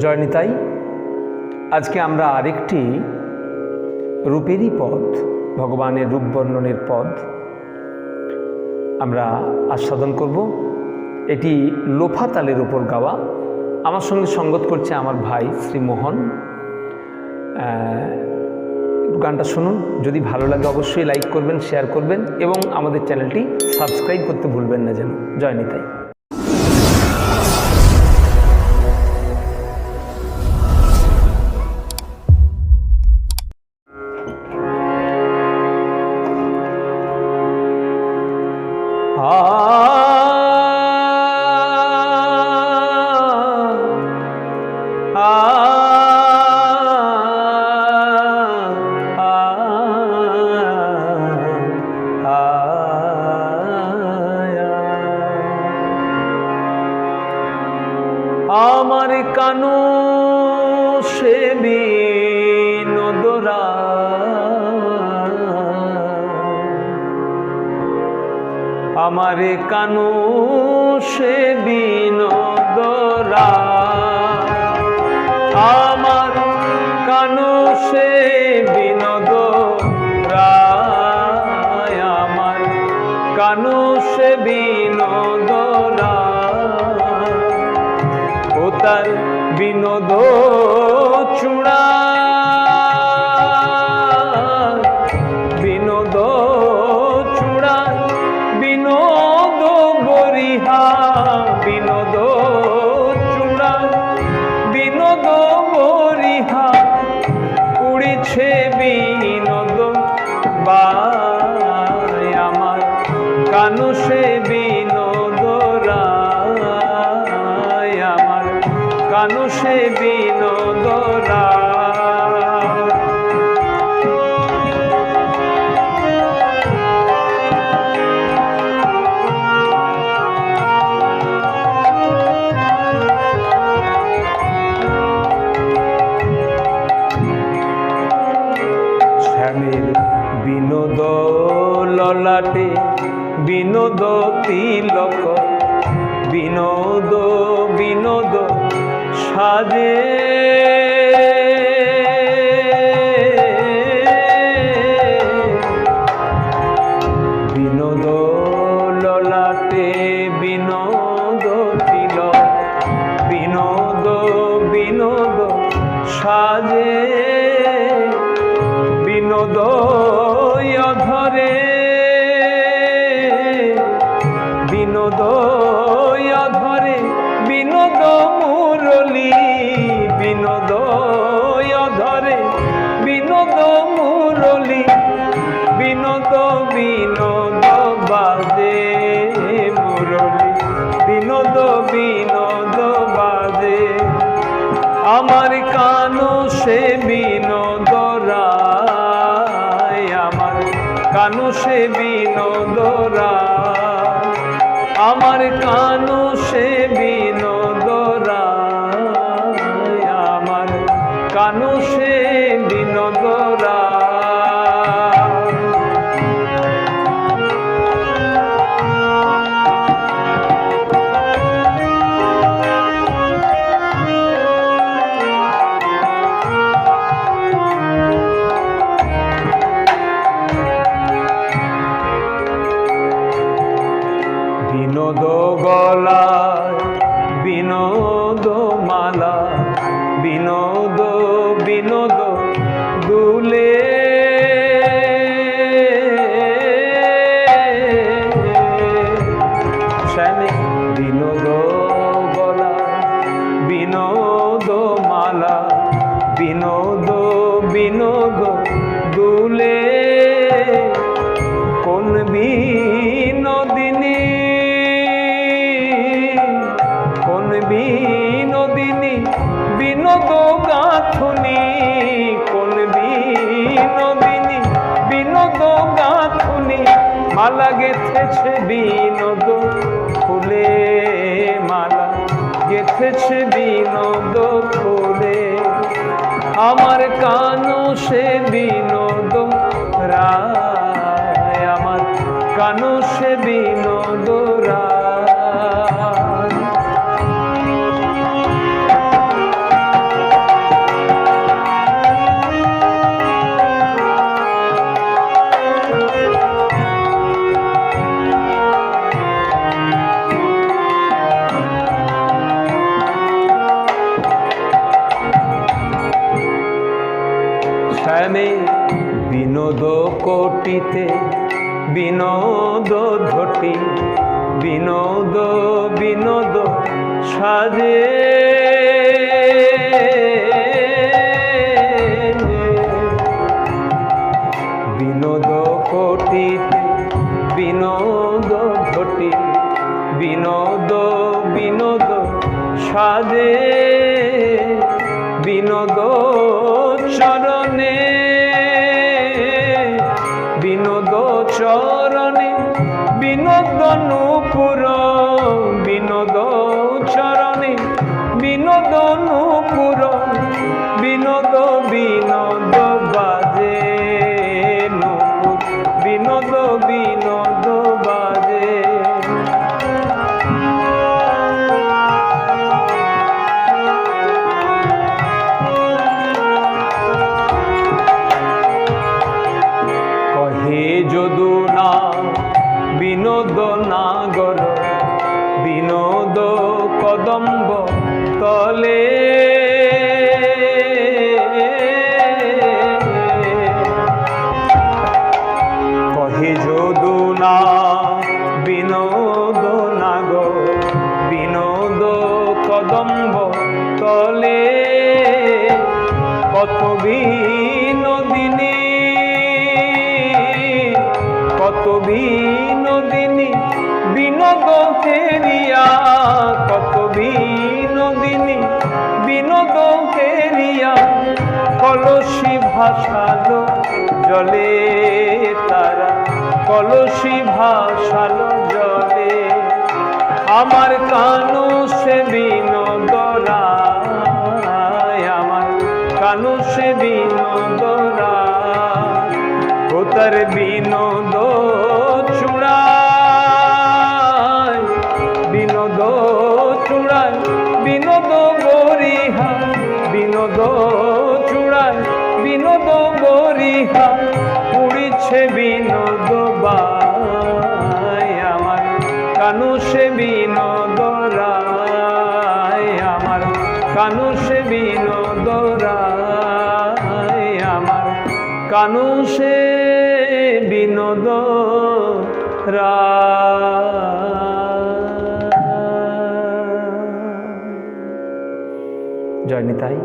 জয় নিতাই। আজকে আমরা আরেকটি রূপেরই পদ, ভগবানের রূপ বর্ণনের পদ আমরা আস্বাদন করব। এটি লোফা তালের উপর গাওয়া। আমার সঙ্গে সঙ্গত করছে আমার ভাই শ্রী মোহন। গানটা শুনুন, যদি ভালো লাগে অবশ্যই লাইক করবেন, শেয়ার করবেন এবং আমাদের চ্যানেলটি সাবস্ক্রাইব করতে ভুলবেন না যেন। জয় নিতাই। আমার কানু সে বিনোদরা, আমার কানু সে বিনোদরা, আমার কানু সে বিনোদরা, আমার কানু সে বিনোদরা, ও তার বিনোদ চূড়া, বিনোদ চূড়া, বিনোদ বরিহা, বিনোদ চূড়া, বিনোদ বরিহা, উড়িছে বিনোদ বাই, আমার কানু সে বিনোদরা, আমার কানু সে বিনোদরা। শ্যামের বিনোদ ললাটে বিনোদ তিলক, বিনোদ বিনোদ সাজে, বিনোদ ললাটে বিনোদ তিলক, বিনোদ বিনোদ সাজে, বিনোদ ধরে, বিনোদ ধরে, বিনোদ মুরলী, বিনোদ ধরে, বিনোদ মুরলী, বিনোদ বিনোদ বাজে মুরলী, বিনোদ বিনোদ বাজে, আমার কানু সে বিনোদরা, আমার কানু সে বিনোদরা, আমার কানু সে বিনোদরা, আমার কানু সে বিনোদরা। বিনোদ গলায় বিনোদ মালা, বিনোদ বিনোদ দুলে, শ্যামে বিনোদ গলায় বিনোদ মালা, বিনোদ বিনোদ দুলে, কোন বিনোদিনী, কোন বিনোদিনী বিনোদ গাঁথুনি, কোন বিনোদিনী বিনোদ গাঁথুনি, মালা গেথেছে বিনোদ ফুলে, মালা গেথেছে বিনোদ ফুলে, আমার কানু সে বিনোদ রায়, আমার কানু সে বিনোদ রায়। বিনোদ ঘটি, বিনোদ বিনোদ সাজে। বিনোদ কোটিতে বিনোদ ঘটি, বিনোদ বিনোদ সাজে। বিনোদ চরণে, বিনোদ চরণে বিনোদ নূপুর, বিনোদ চরণে বিনোদ নূপুর। বিনোদ বিনোদ বাজে নূপুর, বিনোদ বিনোদ বাজে। কহে যদুনা বিনোদ নাগর, বিনোদ কদম্ব তলে। কহে যদুনা বিনোদ নাগর, বিনোদ কদম্ব তলে। কত বিনোদিনী, কত বিনোদিনী বিনোদ হেরিয়া, কত বিনোদিনী বিনোদ হেরিয়া। কলসি ভাসালো জলে তারা, কলসি ভাসালো জলে। আমার কানু সে বিনোদ রায়, আমার কানু সে বিনোদ রায়। ও তার বিনোদ চূড়ায়, বিনোদ চূড়ায় বিনোদ বরিহা, বিনোদ চূড়ায় বিনোদ বরিহা। উড়িছে বিনোদ বাই, আমার কানু সে বিনোদ রায়, আমার কানু সে বিনোদ রায়, আমার কানু সে বিনোদ রায়। জয় নিতাই।